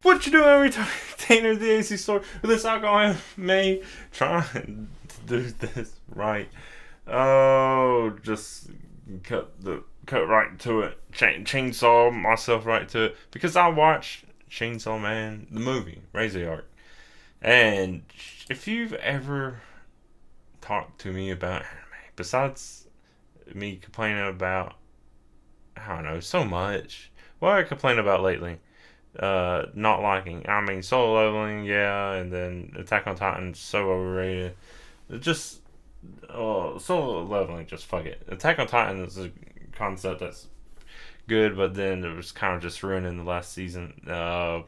What you do every time Tanner the AC store with this alcohol may trying to do this right. Oh, just cut right to it. Chainsaw myself right to it because I watched Chainsaw Man the movie Razor Arc, and if you've ever talked to me about anime, besides me complaining about I don't know so much, what I complain about lately not liking. I mean, Solo Leveling, yeah, and then Attack on Titan, so overrated. Just Solo Leveling, just fuck it. Attack on Titan is a concept that's good, but then it was kind of just ruined in the last season. The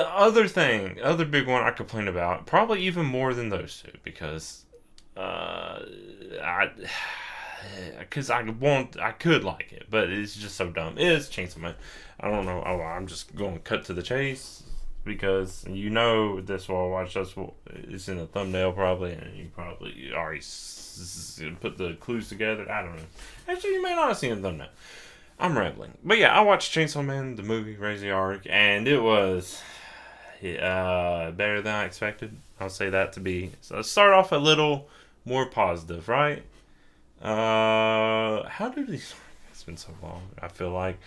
other big one I complain about, probably even more than those two, because I because I could like it, but it's just so dumb. It's Chainsaw Man. I don't know. Oh, I'm just going to cut to the chase because you know this while I watch. It's in the thumbnail probably, and you probably already put the clues together. I don't know. Actually, you may not have seen the thumbnail. I'm rambling, but yeah, I watched Chainsaw Man the movie, Raise the Arc, and it was better than I expected. I'll say that to be. So let's start off a little more positive, right? How did these? It's been so long. I feel like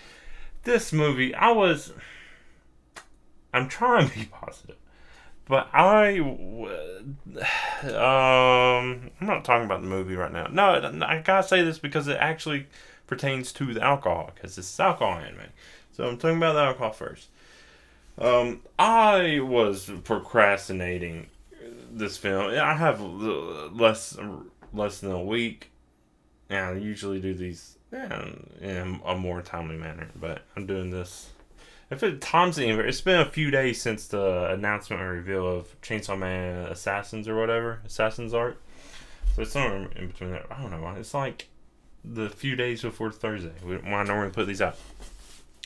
this movie. I'm trying to be positive, but I'm not talking about the movie right now. No, I gotta say this because it actually pertains to the alcohol because this is alcohol anime. So I'm talking about the alcohol first. I was procrastinating this film. I have less than a week. Yeah, I usually do these in a more timely manner, but I'm doing this. If it times anywhere, it's been a few days since the announcement and reveal of Chainsaw Man Assassins or whatever, Assassins Art. So it's somewhere in between that. I don't know. It's like the few days before Thursday when I normally put these out.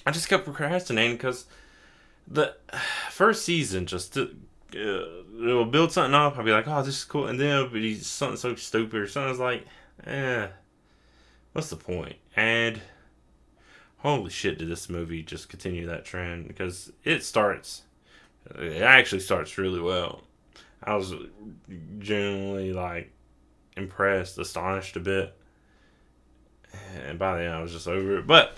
I just kept procrastinating because the first season just it'll build something up. I'll be like, oh, this is cool, and then it'll be something so stupid or something's like, what's the point? And holy shit, did this movie just continue that trend? Because it actually starts really well. I was genuinely like impressed, astonished a bit, and by the end I was just over it. But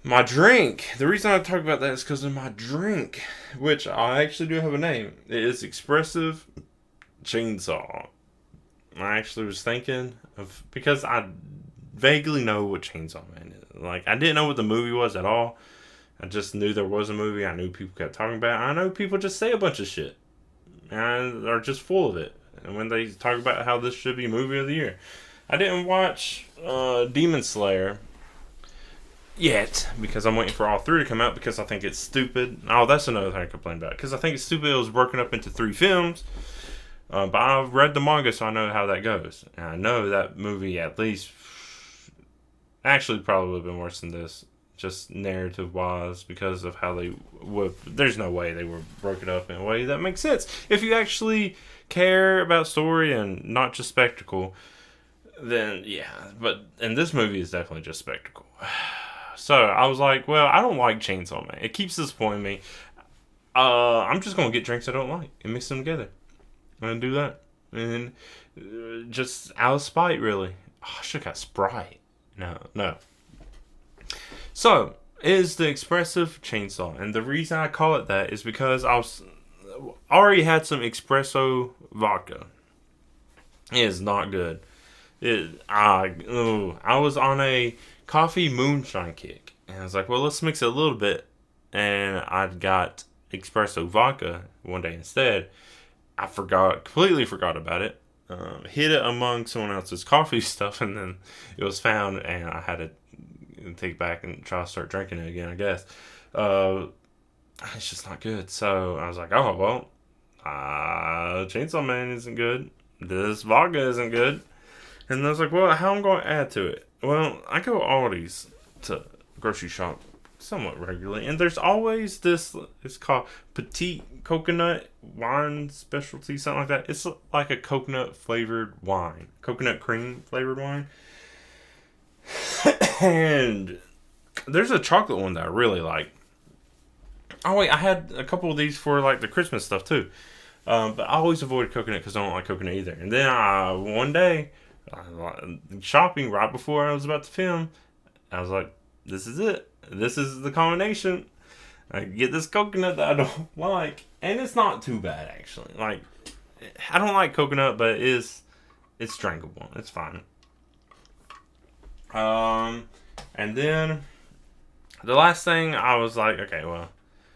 my drink, the reason I talk about that is because of my drink, which I actually do have a name. It is Expressive Chainsaw. I actually was thinking of because I vaguely know what Chainsaw Man is. Like I didn't know what the movie was at all. I just knew there was a movie. I knew people kept talking about it. I know people just say a bunch of shit and are just full of it. And when they talk about how this should be movie of the year, I didn't watch Demon Slayer yet because I'm waiting for all three to come out because I think it's stupid. Oh, that's another thing I complain about because I think it's stupid. It was broken up into 3 films. But I've read the manga, so I know how that goes. And I know that movie at least actually probably would have been worse than this, just narrative wise, because of how they would. There's no way they were broken up in a way that makes sense. If you actually care about story and not just spectacle, then yeah. But and this movie is definitely just spectacle. So I was like, well, I don't like Chainsaw Man. It keeps disappointing me. I'm just gonna get drinks I don't like and mix them together. I'm gonna do that, and just out of spite, really. Oh, I should have got Sprite. No. So is the Expressive Chainsaw, and the reason I call it that is because I already had some espresso vodka. It is not good. I was on a coffee moonshine kick, and I was like, well, let's mix it a little bit, and I got espresso vodka one day instead. I completely forgot about it. Hid it among someone else's coffee stuff, and then it was found, and I had to take it back and try to start drinking it again, I guess. It's just not good. So I was like, oh, well, Chainsaw Man isn't good. This vodka isn't good. And I was like, well, how am I going to add to it? Well, I go Aldi's to grocery shop somewhat regularly, and there's always this, it's called Petite Coconut Wine Specialty, something like that. It's like a coconut flavored wine, coconut cream flavored wine. And There's a chocolate one that I really like. Oh wait, I had a couple of these for like the Christmas stuff too. But I always avoid coconut because I don't like coconut either. And then one day, shopping right before I was about to film, I was like, "This is it. This is the combination. I get this coconut that I don't like, and it's not too bad actually. Like, I don't like coconut, but it's drinkable. It's fine. And then the last thing I was like, okay, well,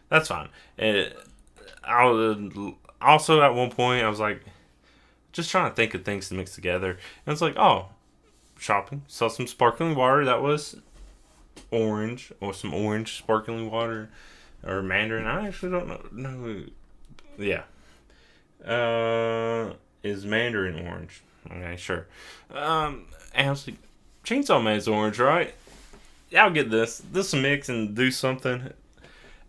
that's fine. I was also at one point I was like, just trying to think of things to mix together, and it's like, oh, shopping, saw some sparkling water that was orange, or some orange sparkling water, or mandarin. I actually don't know. Yeah, is mandarin orange? Okay, sure. And I was like, chainsaw man is orange, right? Yeah, I'll get this. This will mix and do something.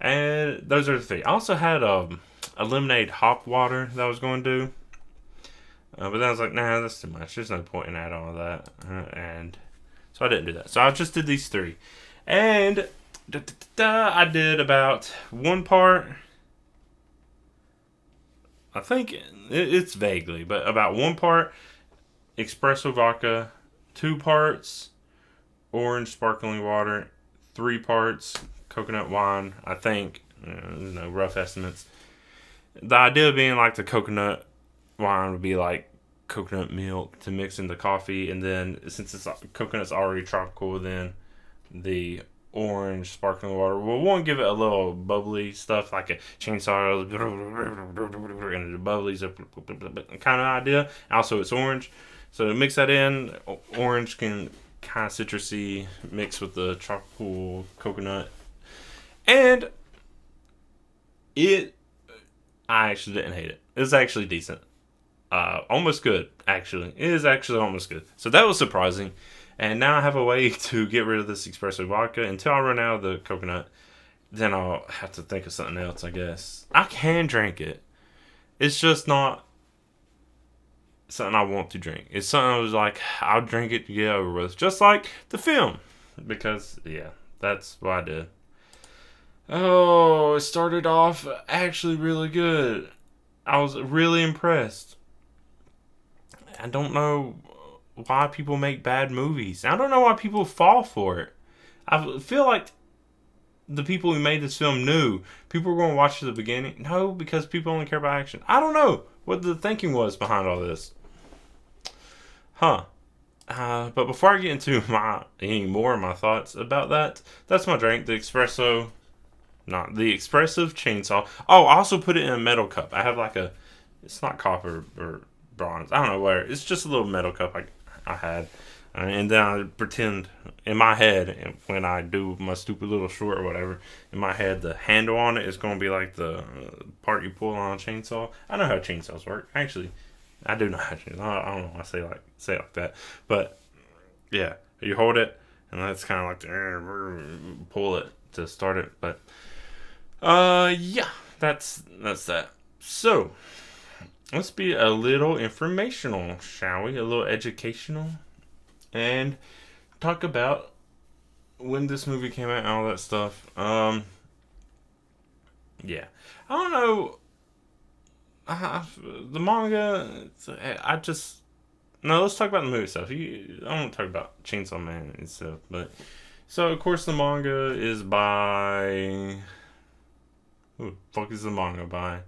And those are the three. I also had a lemonade hop water that I was going to do. But then I was like, nah, that's too much. There's no point in adding all of that. And so I didn't do that. So I just did these three. And I did about one part. I think it's vaguely, but about one part espresso vodka, 2 parts orange sparkling water, 3 parts coconut wine. I think, rough estimates. The idea being like the coconut wine would be like coconut milk to mix into coffee, and then since it's coconut's already tropical, then the orange sparkling water will one give it a little bubbly stuff like a chainsaw and the bubblies kind of idea. Also, it's orange, so to mix that in, orange can kind of citrusy mix with the tropical coconut, and I actually didn't hate it. It's actually decent. Almost good, actually. It is actually almost good. So that was surprising. And now I have a way to get rid of this espresso vodka until I run out of the coconut. Then I'll have to think of something else, I guess. I can drink it. It's just not something I want to drink. It's something I was like, I'll drink it to get over with. Just like the film. Because, yeah, that's what I did. Oh, it started off actually really good. I was really impressed. I don't know why people make bad movies. I don't know why people fall for it. I feel like the people who made this film knew people were going to watch it at the beginning. No, because people only care about action. I don't know what the thinking was behind all this. But before I get into any more of my thoughts about that, that's my drink, the espresso. Not the expressive chainsaw. Oh, I also put it in a metal cup. I have like it's not copper or bronze. I don't know where. It's just a little metal cup I had. And then I pretend in my head, when I do my stupid little short or whatever, in my head, the handle on it is going to be like the part you pull on a chainsaw. I know how chainsaws work. Actually, I do know how chainsaws. I don't know why I say it like that. But, yeah. You hold it, and that's kind of like the pull it to start it. But, yeah. That's that. So, let's be a little informational, shall we? A little educational. And talk about when this movie came out and all that stuff. Yeah. I don't know. The manga, No, let's talk about the movie stuff. I don't want to talk about Chainsaw Man and stuff. But, so, of course, the manga is by... Who the fuck is the manga by?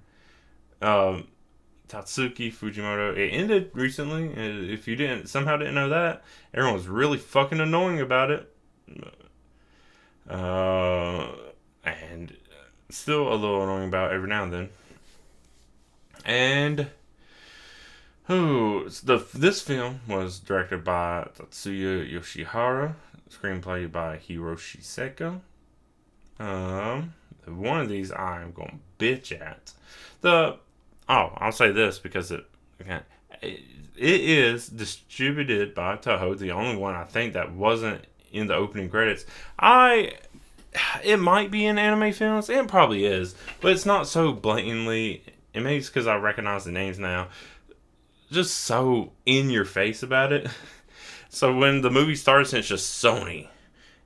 Tatsuki Fujimoto. It ended recently. If you somehow didn't know that, everyone was really fucking annoying about it. And still a little annoying about it every now and then. And this film was directed by Tatsuya Yoshihara, screenplay by Hiroshi Seko. One of these I'm gonna bitch at. I'll say this because it is distributed by Toho, the only one I think that wasn't in the opening credits. It might be in anime films, it probably is, but it's not so blatantly, and maybe it's because I recognize the names now, just so in your face about it. So when the movie starts and it's just Sony,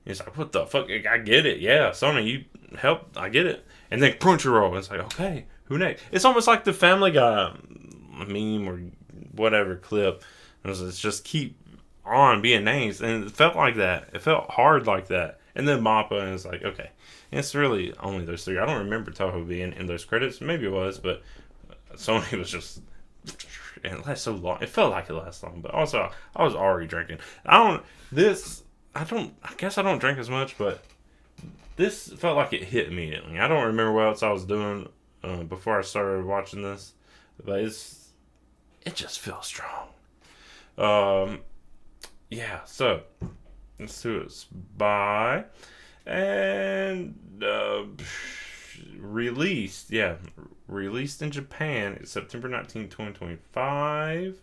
He's like, what the fuck? I get it. Yeah, Sony, you help. I get it. And then Crunchyroll. It's like, okay, who next? It's almost like the Family Guy meme or whatever clip. It's just keep on being names. And it felt like that. It felt hard like that. And then Mappa, and it's like, okay. And it's really only those three. I don't remember Toho being in those credits.Maybe it was, but Sony was just... And it lasted so long. It felt like it lasted long. But also, I was already drinking. I guess I don't drink as much, but this felt like it hit immediately. I don't remember what else I was doing before I started watching this, but it just feels strong. Yeah, so let's see what it's by. And released in Japan. It's September 19, 2025.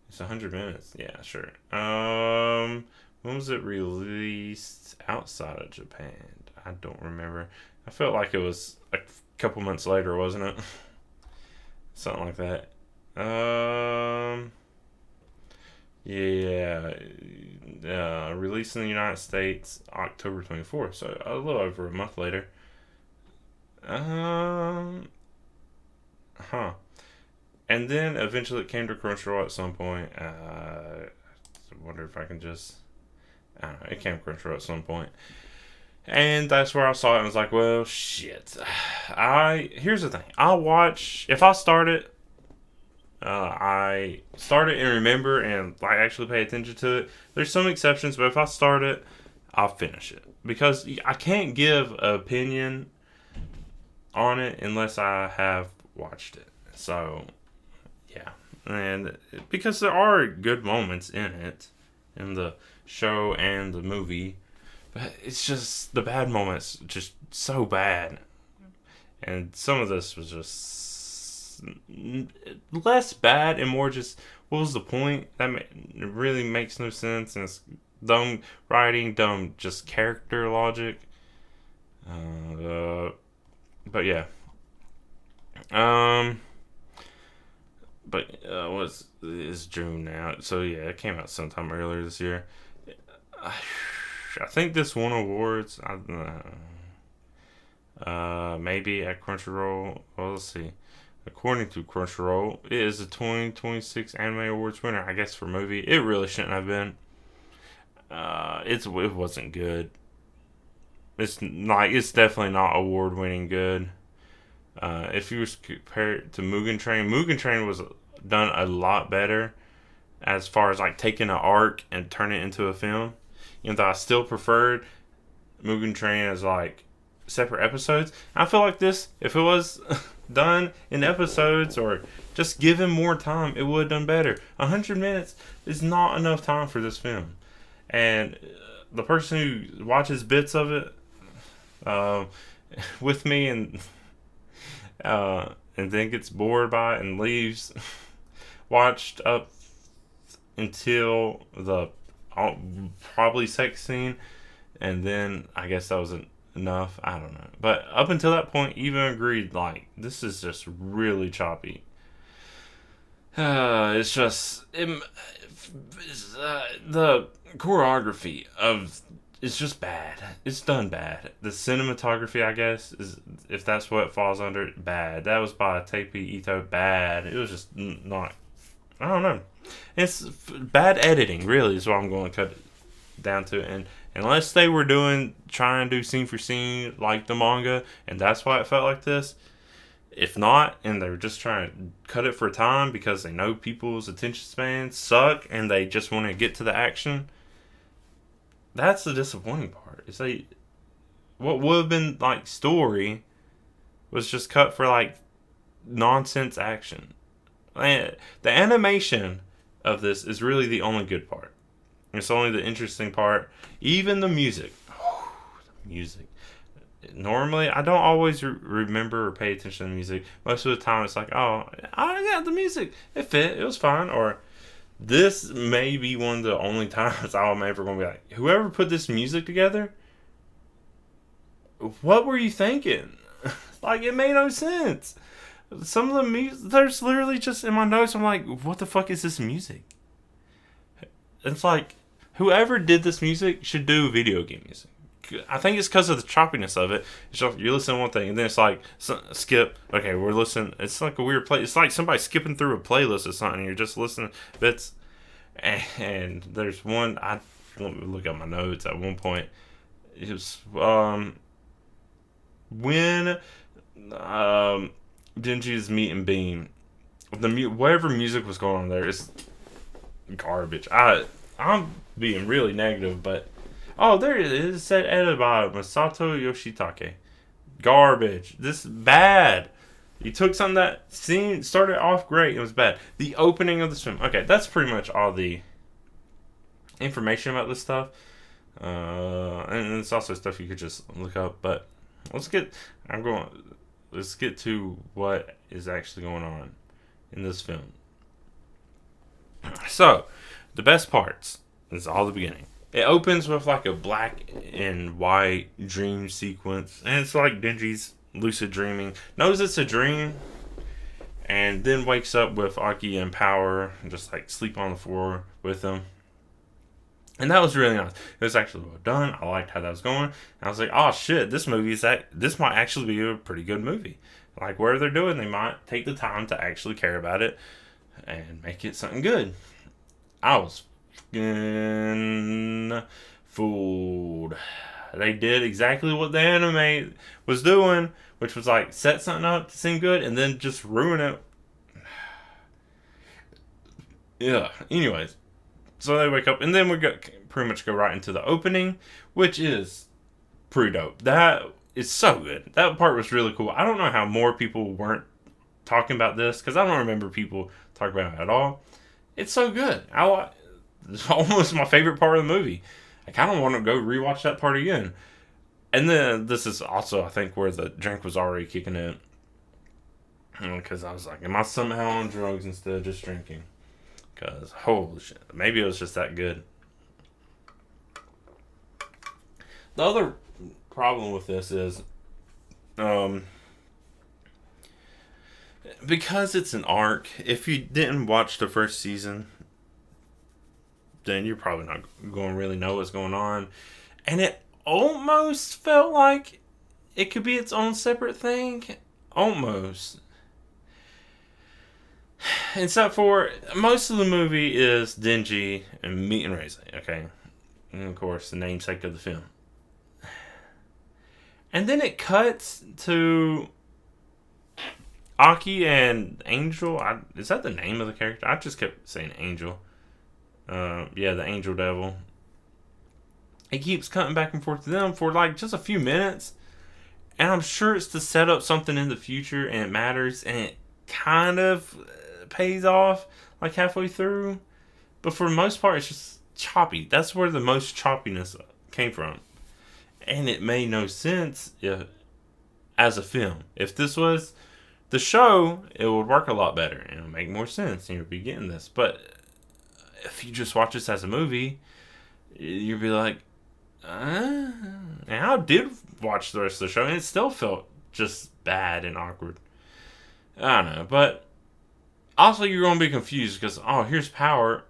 It's 100 minutes. Yeah, sure. When was it released outside of Japan? I don't remember. I felt like it was a couple months later, wasn't it? Something like that. Released in the United States October 24th, so a little over a month later. And then eventually it came to Crunchyroll at some point. I wonder if I can just... I don't know. It came to Crunchyroll at some point. And that's where I saw it and was like, well, shit. Here's the thing. I'll watch... If I start it, I start it and remember and like actually pay attention to it. There's some exceptions, but if I start it, I'll finish it. Because I can't give an opinion on it unless I have watched it. So, yeah. And because there are good moments in it, in the show and the movie, but it's just the bad moments just so bad. And some of this was just less bad and more just, what was the point? It really makes no sense, and it's dumb writing, dumb just character logic. But yeah. It's June now, so yeah, it came out sometime earlier this year. I think this won awards. Maybe at Crunchyroll. Well, let's see. According to Crunchyroll, it is the 2026 Anime Awards winner. I guess for movie, it really shouldn't have been. It wasn't good. It's definitely not award winning good. If you compare it to Mugen Train was done a lot better as far as like taking an arc and turning it into a film. Even though I still preferred Mugen Train as like separate episodes. I feel like this, if it was done in episodes or just given more time, it would have done better. 100 minutes is not enough time for this film. And the person who watches bits of it with me and then gets bored by it and leaves, watched up until the probably sex scene, and then I guess that was enough. I don't know, but up until that point, even agreed like this is just really choppy. The choreography of it's just bad. It's done bad. The cinematography, I guess, is if that's what it falls under, bad. That was by Teipei Ito. Bad. It was just not. I don't know. It's bad editing, really, is what I'm going to cut it down to. And unless they were trying to do scene for scene like the manga, and that's why it felt like this. If not, and they were just trying to cut it for time because they know people's attention spans suck and they just want to get to the action. That's the disappointing part. It's like what would have been like story was just cut for like nonsense action. And the animation of this is really the only good part. It's only the interesting part. Even the music. Oh, the music. Normally, I don't always remember or pay attention to the music. Most of the time, it's like, oh yeah, the music. It fit. It was fine. Or this may be one of the only times I'm ever going to be like, whoever put this music together, what were you thinking? Like, it made no sense. Some of the music, there's literally just in my notes, I'm like, what the fuck is this music? It's like, whoever did this music should do video game music. I think it's because of the choppiness of it. It's just, you listen to one thing, and then it's like, skip. Okay, we're listening. It's like a weird play. It's like somebody skipping through a playlist or something. And you're just listening bits. And there's one, let me look at my notes at one point. It was when Denji's meeting Beam. Whatever music was going on there is garbage. I'm being really negative, but there it is. It said edited by Masato Yoshitake. Garbage. This is bad. You took something that started off great. It was bad. The opening of the film. Okay, that's pretty much all the information about this stuff. And it's also stuff you could just look up. But let's get to what is actually going on in this film. So, the best parts is all the beginning. It opens with like a black and white dream sequence, and it's like Denji's lucid dreaming, knows it's a dream, and then wakes up with Aki and Power, and just like sleep on the floor with them. And that was really nice. It was actually well done. I liked how that was going. And I was like, oh shit, this might actually be a pretty good movie. Like whatever they're doing, they might take the time to actually care about it and make it something good. I was fooled. They did exactly what the anime was doing, which was like set something up to seem good and then just ruin it. Yeah. Anyways, so they wake up and then pretty much go right into the opening, which is pretty dope. That is so good. That part was really cool. I don't know how more people weren't talking about this because I don't remember people talking about it at all. It's so good. It's almost my favorite part of the movie. I kind of want to go rewatch that part again. And then this is also, I think, where the drink was already kicking in. Because I was like, am I somehow on drugs instead of just drinking? Because, holy shit. Maybe it was just that good. The other problem with this is, because it's an arc, if you didn't watch the first season, then you're probably not going to really know what's going on. And it almost felt like it could be its own separate thing. Almost. Except for, most of the movie is Denji and meeting Reze, okay? And of course, the namesake of the film. And then it cuts to Aki and Angel. Is that the name of the character? I just kept saying Angel. Yeah, the Angel Devil. It keeps cutting back and forth to them for like just a few minutes. And I'm sure it's to set up something in the future and it matters. And it kind of pays off like halfway through. But for the most part, it's just choppy. That's where the most choppiness came from. And it made no sense as a film. If this was the show, it would work a lot better. And it would make more sense. And you'd be getting this. But if you just watch this as a movie, you'd be like, and I did watch the rest of the show, and it still felt just bad and awkward. I don't know, but also you're going to be confused because, here's Power.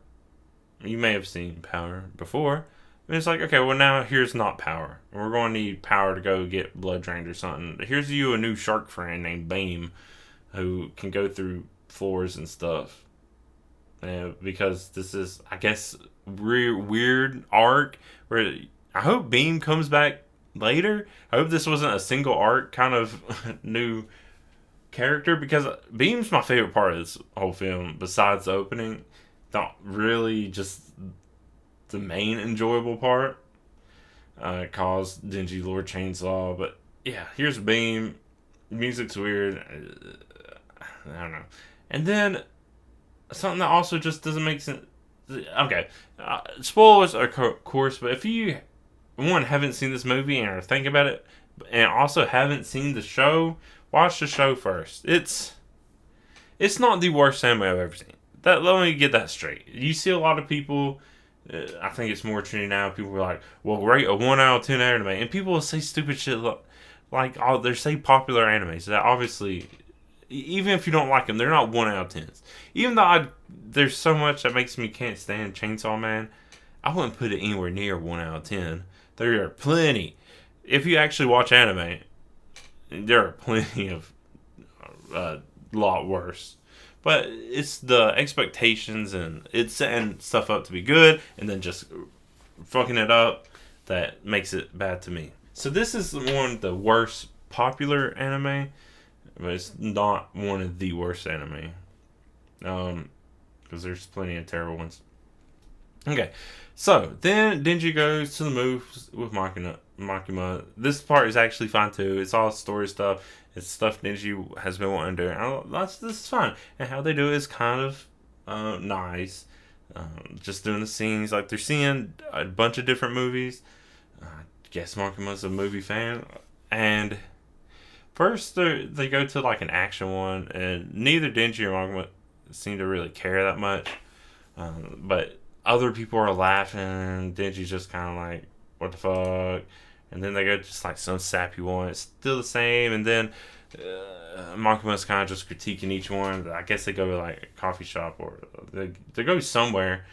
You may have seen Power before. And it's like, okay, well now here's not Power. We're going to need Power to go get blood drained or something. Here's you a new shark friend named Beam who can go through floors and stuff. Because this is, I guess, weird arc where I hope Beam comes back later. I hope this wasn't a single arc kind of new character because Beam's my favorite part of this whole film besides the opening. Not really just the main enjoyable part. Caused Denji Lord Chainsaw, but yeah, here's Beam. Music's weird. I don't know. And then something that also just doesn't make sense. Okay, spoilers of course, but if you haven't seen this movie and are thinking about it, and also haven't seen the show, watch the show first. It's not the worst anime I've ever seen. Let me get that straight. You see a lot of people. I think it's more trendy now. People are like, "Well, rate a 1 out of 10 anime," and people will say stupid shit like, they say popular animes that obviously, even if you don't like them, they're not 1 out of 10s. Even though there's so much that makes me can't stand Chainsaw Man, I wouldn't put it anywhere near 1 out of 10. There are plenty. If you actually watch anime, there are plenty of lot worse. But it's the expectations and it's setting stuff up to be good and then just fucking it up that makes it bad to me. So this is one of the worst popular anime, but it's not one of the worst anime. Because there's plenty of terrible ones. Okay, so then Denji goes to the moves with Makima. This part is actually fine too. It's all story stuff. It's stuff Denji has been wanting to do. This is fine. And how they do it is kind of nice. Just doing the scenes. Like they're seeing a bunch of different movies. I guess Makima's a movie fan. And first they go to like an action one. And neither Denji or Makima seem to really care that much. But other people are laughing. Denji's just kind of like, what the fuck? And then they go just like some sappy one. It's still the same. And then Makima's kind of just critiquing each one. I guess they go to like a coffee shop or they go somewhere.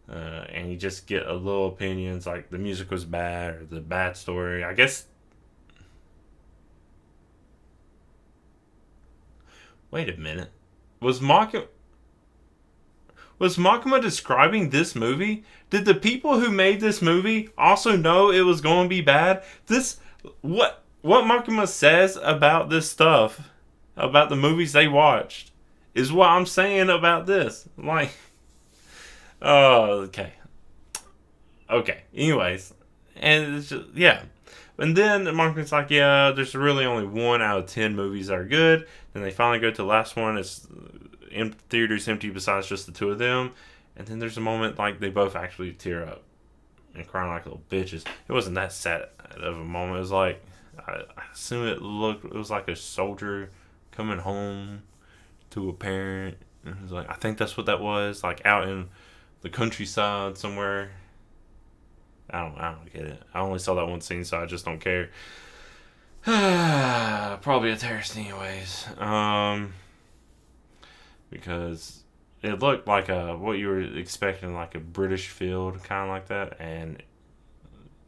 And you just get a little opinions like the music was bad or the bad story. I guess. Wait a minute. Was Makima describing this movie? Did the people who made this movie also know it was going to be bad? What Makima says about this stuff, about the movies they watched, is what I'm saying about this. Like, okay. Anyways, and it's just, yeah. And then Makima's like, yeah, there's really only 1 out of 10 movies that are good. Then they finally go to the last one. It's in theaters empty besides just the two of them. And then there's a moment like they both actually tear up and crying like little bitches. It wasn't that sad of a moment. It was like, I assume it was like a soldier coming home to a parent. And it was like, I think that's what that was. Like out in the countryside somewhere. I don't get it. I only saw that one scene, so I just don't care. Probably a terrorist anyways. Because it looked like what you were expecting, like a British field, kind of like that. And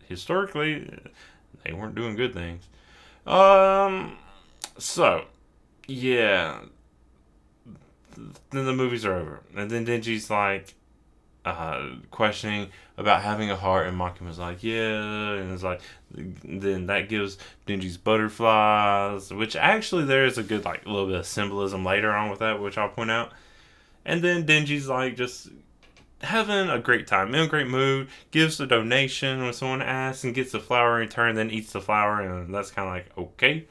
historically, they weren't doing good things. So, yeah. Then the movies are over. And then Denji's like, questioning about having a heart, and Makima's like, yeah, and it's like, then that gives Denji's butterflies, which actually there is a good like little bit of symbolism later on with that, which I'll point out. And then Denji's like just having a great time, in a great mood, gives a donation when someone asks, and gets the flower in return, then eats the flower, and that's kind of like, okay,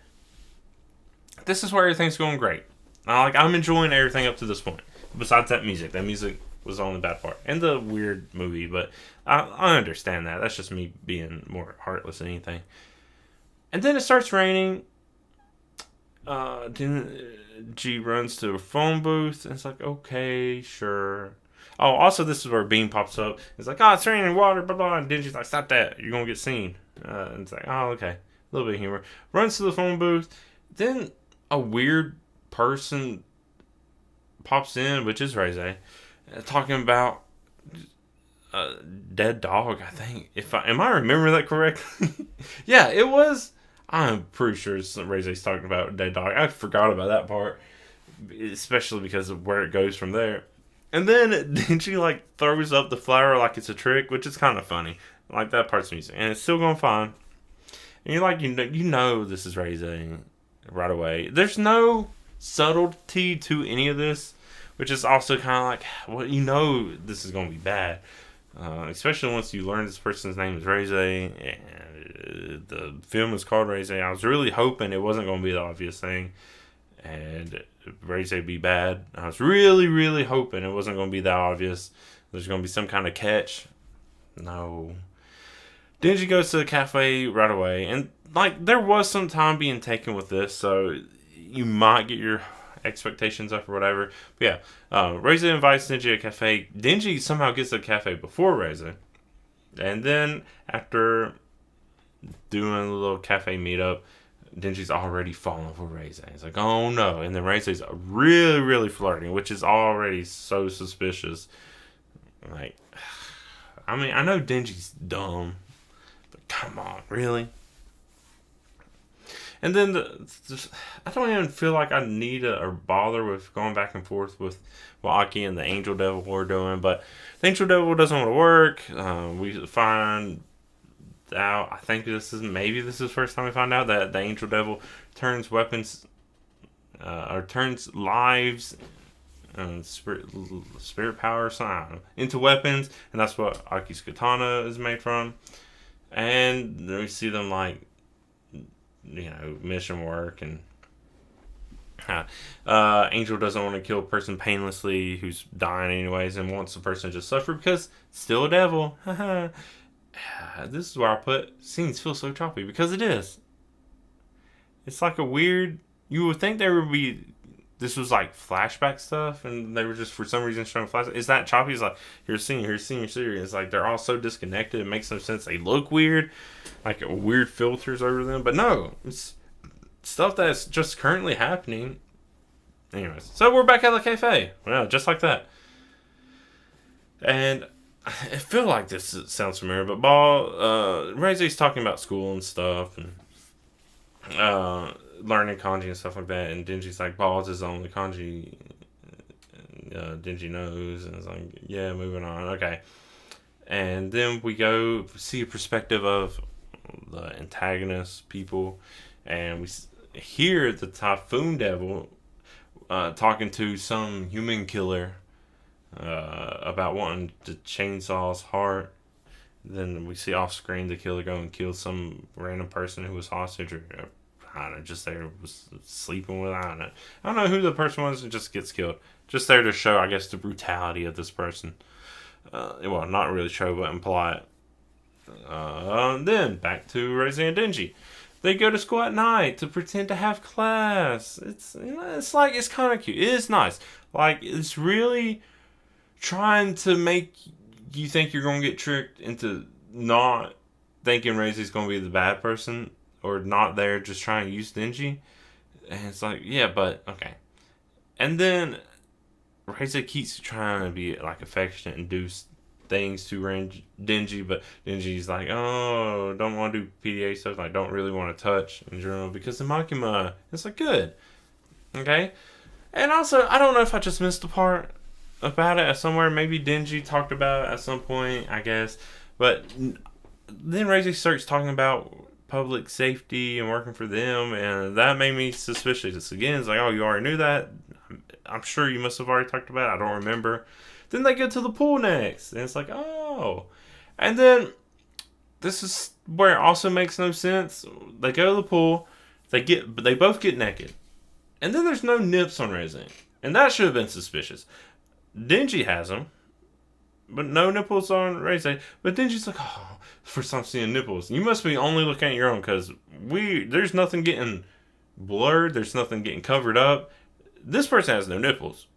this is where everything's going great. I'm enjoying everything up to this point. Besides that music was the only bad part. And the weird movie, but I understand that. That's just me being more heartless than anything. And then it starts raining. G runs to a phone booth, and it's like, okay, sure. Oh, also this is where Bean pops up. It's like, it's raining water, blah, blah. And Denji's like, stop that. You're going to get seen. And it's like, oh, okay. A little bit of humor. Runs to the phone booth. Then a weird person pops in, which is Reze, talking about a dead dog, I think. Am I remembering that correctly? Yeah, it was. I'm pretty sure Reze's talking about a dead dog. I forgot about that part, especially because of where it goes from there. And then she like throws up the flower like it's a trick, which is kind of funny. Like that part's music, and it's still going fine. And you're like, you know this is Reze right away. There's no subtlety to any of this, which is also kind of like, well, you know this is going to be bad. Especially once you learn this person's name is Reze, and the film is called Reze. I was really hoping it wasn't going to be the obvious thing, and Reze be bad. I was really, really hoping it wasn't going to be that obvious. There's going to be some kind of catch. No. Denji goes to the cafe right away, and like there was some time being taken with this, so you might get your expectations up or whatever. But yeah, Reze invites Denji to a cafe. Denji somehow gets to the cafe before Reze, and then after doing a little cafe meetup, Denji's already falling for Reze. He's like, oh no, and then Reze's really, really flirting, which is already so suspicious. Like, I mean, I know Denji's dumb, but come on, really? And then I don't even feel like I need to or bother with going back and forth with what Aki and the Angel Devil were doing. But the Angel Devil doesn't want to work. We find out, I think maybe this is the first time we find out that the Angel Devil turns weapons, or turns lives and spirit power or something into weapons. And that's what Aki's katana is made from. And then we see them like, mission work, and Angel doesn't want to kill a person painlessly who's dying anyways, and wants the person to just suffer because it's still a devil. This is where I put scenes feel so choppy, because it is. It's like a weird. You would think there would be. This was like flashback stuff, and they were just for some reason showing flashback. Is that choppy? It's like here's scene, here's scene, here's scene. It's like they're all so disconnected. It makes no sense. They look weird, like weird filters over them. But no, it's stuff that's just currently happening. Anyways, so we're back at the cafe. Well, just like that. And I feel like this sounds familiar, but Reise's talking about school and stuff, and learning kanji and stuff like that, and Denji's like, Ball's is the only kanji Denji knows, and it's like, yeah, moving on, okay. And then we go see a perspective of the antagonist people, and we hear the Typhoon Devil talking to some human killer about wanting to chainsaw his heart. Then we see off screen the killer go and kill some random person who was hostage, or I don't know, just there was sleeping with. I don't know who the person was. It just gets killed. Just there to show, I guess, the brutality of this person. Well, not really show, but imply it. Then back to Rosie and Denji. They go to school at night to pretend to have class. It's like it's kind of cute. It is nice. Like, it's really trying to make you think you're gonna get tricked into not thinking Rosie's gonna be the bad person, or not there just trying to use Denji. And it's like, yeah, but okay. And then Rosie keeps trying to be like affectionate and do things to Denji, but Denji's like, oh, don't want to do PDA stuff. Like, don't really want to touch in general because of Makima. It's like, good. Okay? And also, I don't know if I just missed a part about it somewhere. Maybe Denji talked about it at some point, I guess. But then Rosie starts talking about public safety and working for them, and that made me suspicious again. It's like, oh, you already knew that? I'm sure you must have already talked about it. I don't remember. Then they go to the pool next, and it's like, oh. And then this is where it also makes no sense. They go to the pool, they both get naked, and then there's no nips on Rosie, and that should have been suspicious. Denji has them, but no nipples on Rosie. But Denji's like, oh, for some seeing nipples. You must be only looking at your own, because there's nothing getting blurred. There's nothing getting covered up. This person has no nipples.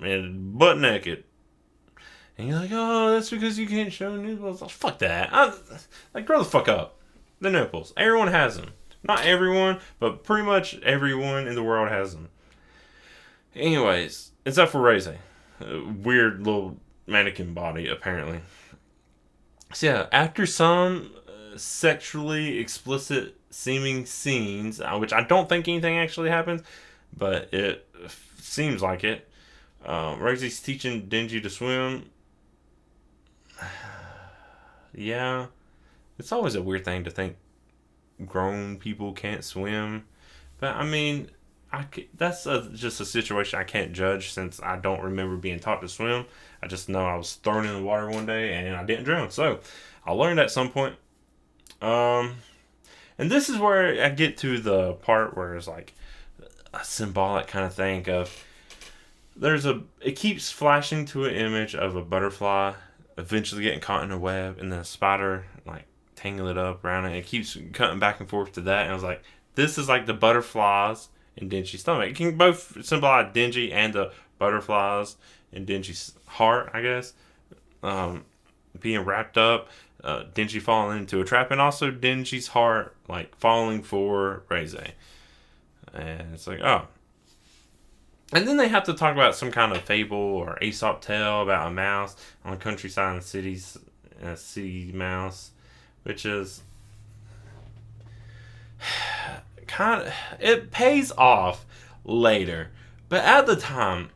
And butt naked. And you're like, oh, that's because you can't show nipples. Oh, fuck that. Like, grow the fuck up. The nipples. Everyone has them. Not everyone, but pretty much everyone in the world has them. Anyways, except for Rosie. Weird little mannequin body, apparently. So yeah, after some sexually explicit seeming scenes, which I don't think anything actually happens, but it seems like it. Rosie's teaching Denji to swim. Yeah, it's always a weird thing to think grown people can't swim, but I mean, that's just a situation I can't judge since I don't remember being taught to swim. I just know I was thrown in the water one day and I didn't drown, so I learned at some point. And this is where I get to the part where it's like a symbolic kind of thing of it keeps flashing to an image of a butterfly eventually getting caught in a web, and then a spider like tangle it up around it. It keeps cutting back and forth to that, and I was like, this is like the butterflies in Denji's stomach. It can both symbolize Denji and the butterflies in Denji's heart, I guess. Being wrapped up, Denji falling into a trap, and also Denji's heart like falling for Reze. And it's like, oh. And then they have to talk about some kind of fable or Aesop tale about a mouse on the countryside and cities, a city mouse, which is kind of, it pays off later, but at the time,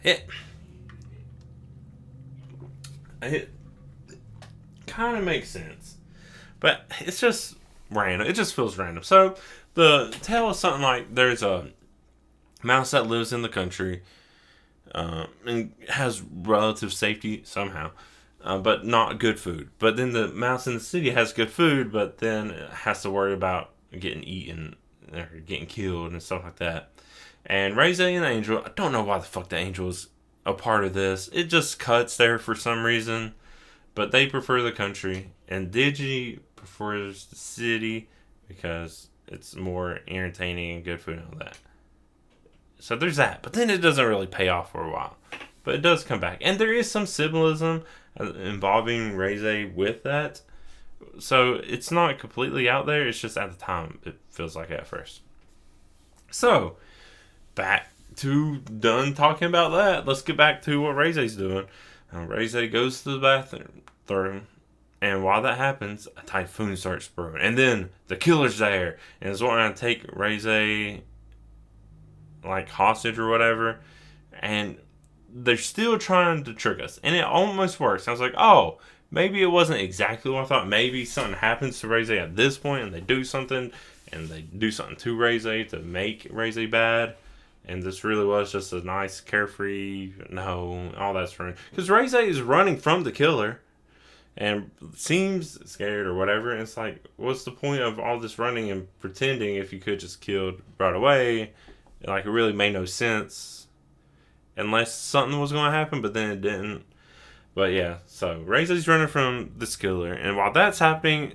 it it kind of makes sense, but it's just random. It just feels random. So the tale is something like there's a mouse that lives in the country and has relative safety somehow, but not good food. But then the mouse in the city has good food, but then has to worry about getting eaten or getting killed and stuff like that. And Reze and the Angel, I don't know why the fuck the Angel is a part of this. It just cuts there for some reason. But they prefer the country. And Digi prefers the city because it's more entertaining and good food and all that. So there's that. But then it doesn't really pay off for a while. But it does come back. And there is some symbolism involving Reze with that. So it's not completely out there. It's just at the time it feels like it at first. So, back to done talking about that. Let's get back to what Reze's doing. Reze goes to the bathroom. And while that happens, a typhoon starts brewing. And then the killer's there. And is wanting to take Reze like hostage or whatever. And they're still trying to trick us. And it almost works. I was like, oh, maybe it wasn't exactly what I thought. Maybe something happens to Reze at this point and they do something. And they do something to Reze to make Reze bad. And this really was just a nice, carefree, no, all that's wrong. Because Reze is running from the killer. And seems scared or whatever. And it's like, what's the point of all this running and pretending if you could just killed right away? Like, it really made no sense. Unless something was going to happen, but then it didn't. But yeah, so Reze's running from this killer. And while that's happening,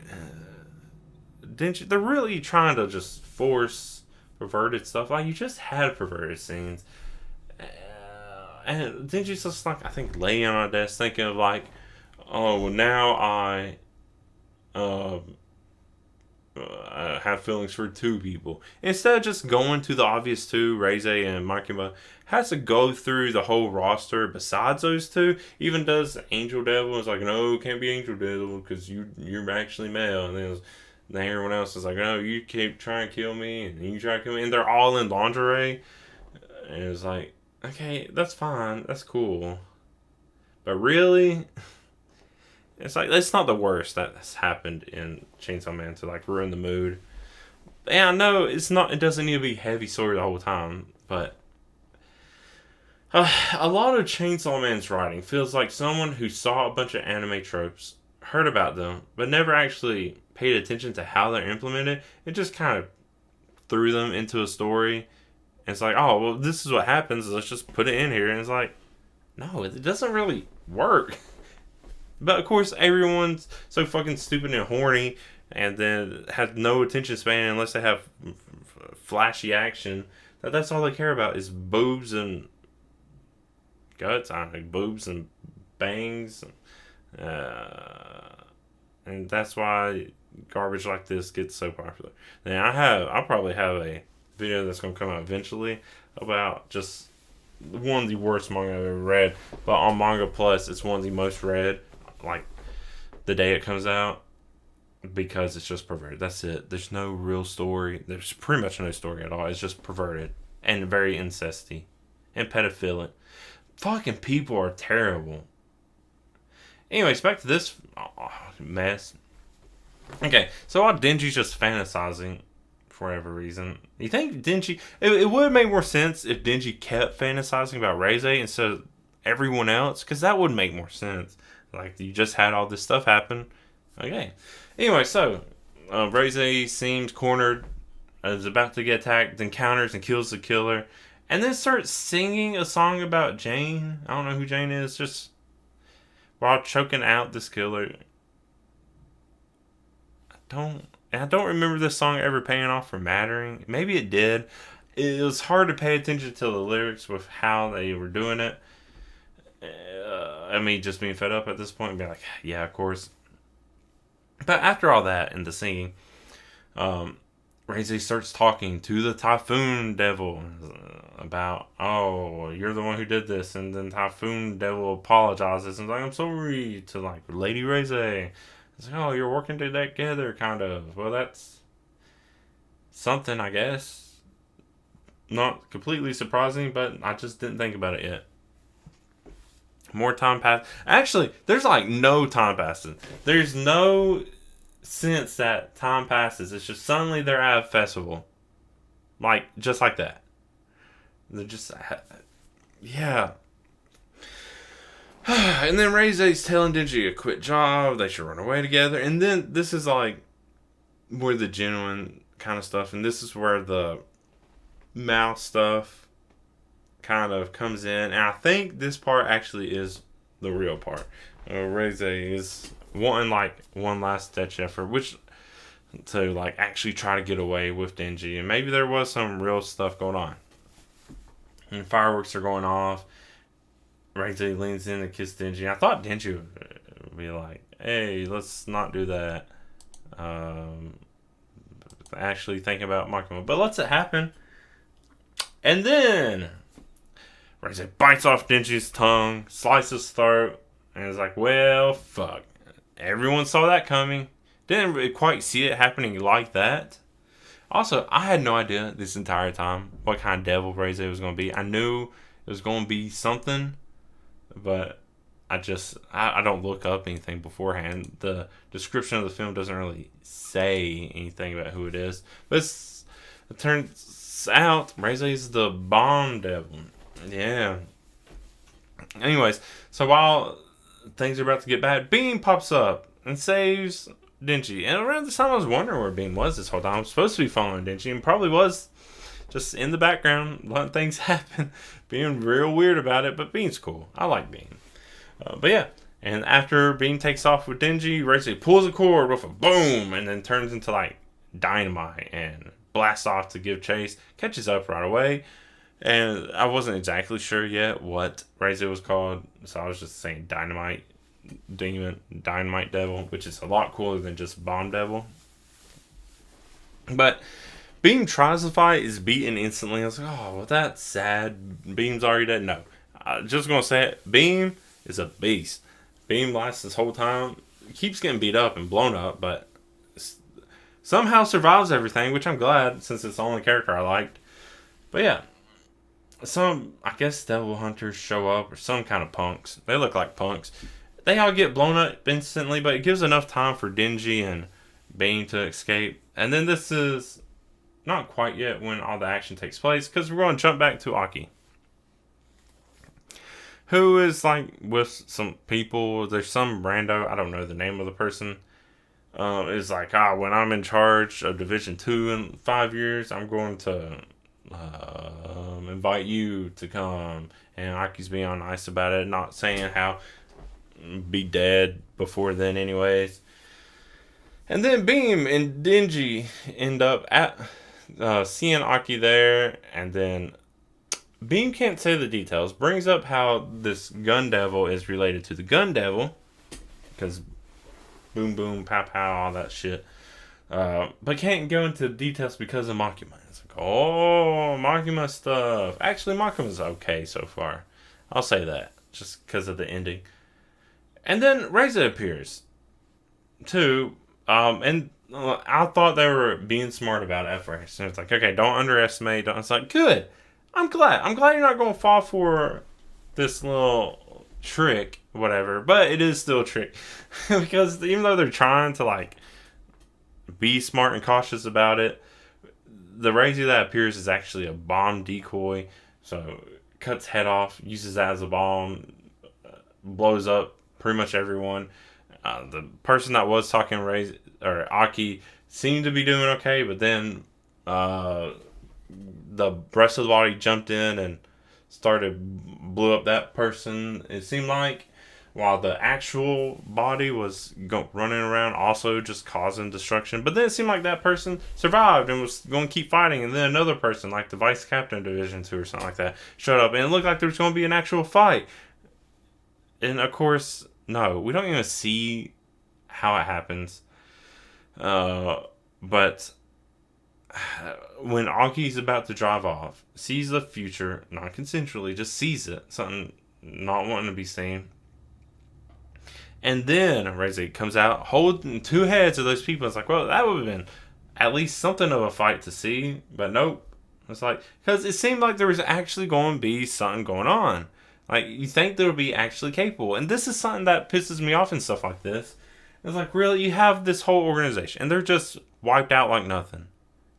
they're really trying to just force perverted stuff. Like, you just had perverted scenes. And Denji's just like, I think, laying on a desk thinking of like, oh, now I have feelings for two people. Instead of just going to the obvious two, Reze and Makima, has to go through the whole roster besides those two. Even does Angel Devil. It's like, no, it can't be Angel Devil because you're actually male. And then everyone else is like, no, you keep trying to kill me and you try to kill me. And they're all in lingerie. And it's like, okay, that's fine. That's cool. But really... It's like, it's not the worst that's happened in Chainsaw Man to like ruin the mood. And I know it's not, it doesn't need to be heavy story the whole time, but a lot of Chainsaw Man's writing feels like someone who saw a bunch of anime tropes, heard about them, but never actually paid attention to how they're implemented. It just kind of threw them into a story. And it's like, oh, well, this is what happens. Let's just put it in here. And it's like, no, it doesn't really work. But of course, everyone's so fucking stupid and horny, and then have no attention span unless they have flashy action. That's all they care about is boobs and guts. I don't know, boobs and bangs, and that's why garbage like this gets so popular. Now I'll probably have a video that's gonna come out eventually about just one of the worst manga I've ever read. But on Manga Plus, it's one of the most read. Like the day it comes out, because it's just perverted. That's it. There's no real story. There's pretty much no story at all. It's just perverted and very incesty and pedophilic. Fucking people are terrible. Anyways, back to this mess. Okay, so while Denji's just fantasizing for whatever reason, you think Denji... It would make more sense if Denji kept fantasizing about Reze instead of everyone else, because that would make more sense. Like, you just had all this stuff happen. Okay. Anyway, so, Reze seems cornered, is about to get attacked, encounters and kills the killer, and then starts singing a song about Jane. I don't know who Jane is, just while choking out this killer. I don't remember this song ever paying off for mattering. Maybe it did. It was hard to pay attention to the lyrics with how they were doing it. I mean, just being fed up at this point and be like, yeah, of course. But after all that and the singing, Reize starts talking to the Typhoon Devil about, oh, you're the one who did this. And then Typhoon Devil apologizes and is like, I'm sorry, to like Lady Reize. It's like, oh, you're working together, kind of. Well, that's something, I guess. Not completely surprising, but I just didn't think about it yet. More time passed. Actually, there's like no time passing. There's no sense that time passes. It's just suddenly they're at a festival. Like, just like that. They're just, yeah. And then Reize's telling Denji a quit job. They should run away together. And then this is like more the genuine kind of stuff. And this is where the mouse stuff kind of comes in. And I think this part actually is the real part. Reize is wanting like one last ditch effort, which to like actually try to get away with Denji. And maybe there was some real stuff going on. And fireworks are going off. Reize leans in to kiss Denji. I thought Denji would be like, hey, let's not do that. Actually think about Makima. But lets it happen. And then Reize bites off Denji's tongue, slices his throat, and is like, well, fuck. Everyone saw that coming. Didn't really quite see it happening like that. Also, I had no idea this entire time what kind of devil Reize was going to be. I knew it was going to be something, but I don't look up anything beforehand. The description of the film doesn't really say anything about who it is. But it turns out Reize is the bomb devil. Yeah. Anyways, so while things are about to get bad, Beam pops up and saves Denji. And around this time, I was wondering where Beam was this whole time. I was supposed to be following Denji and probably was just in the background, letting things happen, being real weird about it. But Beam's cool. I like Beam. But yeah, and after Beam takes off with Denji, Reize pulls a cord with a boom and then turns into like dynamite and blasts off to give chase, catches up right away. And I wasn't exactly sure yet what Reize was called, so I was just saying Dynamite Demon, Dynamite Devil, which is a lot cooler than just Bomb Devil. But Beam tries to fight, is beaten instantly. I was like, oh, well, that's sad. Beam's already dead. No, I'm just gonna say it. Beam is a beast. Beam lasts this whole time, keeps getting beat up and blown up, but somehow survives everything, which I'm glad since it's the only character I liked. But yeah. Some, I guess, devil hunters show up, or some kind of punks. They look like punks. They all get blown up instantly, but it gives enough time for Denji and Beam to escape. And then this is not quite yet when all the action takes place, because we're going to jump back to Aki, who is like with some people. There's some rando, I don't know the name of the person, is like, when I'm in charge of Division 2 in 5 years, I'm going to invite you to come. And Aki's being nice about it, not saying how be dead before then anyways. And then Beam and Denji end up at seeing Aki there, and then Beam can't say the details, brings up how this gun devil is related to the gun devil, because boom boom pow pow, all that shit, but can't go into details because of Makima. It's like, oh, Makima stuff. Actually, Makima's okay so far, I'll say that, just because of the ending. And then Reize appears too, and I thought they were being smart about it at first. And it's like, okay, don't underestimate. It's like, good. I'm glad you're not going to fall for this little trick, whatever. But it is still a trick. Because even though they're trying to, like, be smart and cautious about it, the Reize that appears is actually a bomb decoy. So, cuts head off, uses that as a bomb, blows up pretty much everyone. The person that was talking Reize, or Aki, seemed to be doing okay, but then the rest of the body jumped in and blew up that person, it seemed like, while the actual body was running around also just causing destruction. But then it seemed like that person survived and was going to keep fighting, and then another person, like the vice captain of Division 2 or something like that, showed up, and it looked like there was going to be an actual fight. And of course, no, we don't even see how it happens. But when Aki's about to drive off, sees the future, not consensually, just sees it, something not wanting to be seen. And then Reze comes out holding two heads of those people. It's like, well, that would have been at least something of a fight to see, but nope. It's like, because it seemed like there was actually going to be something going on. Like, you think they would be actually capable. And this is something that pisses me off in stuff like this. It's like, really, you have this whole organization, and they're just wiped out like nothing.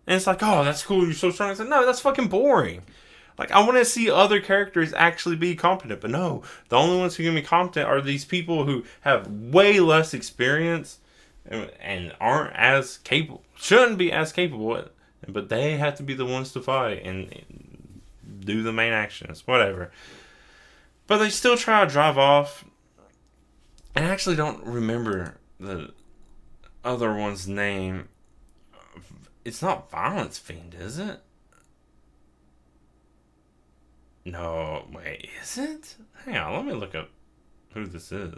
And it's like, oh, that's cool, you're so strong. It's like, no, that's fucking boring. Like, I want to see other characters actually be competent. But no, the only ones who can be competent are these people who have way less experience and aren't as capable. Shouldn't be as capable. But they have to be the ones to fight and do the main actions. Whatever. But they still try to drive off. And I actually don't remember the other one's name. It's not Violence Fiend, is it? No, wait, is it? Hang on, let me look up who this is.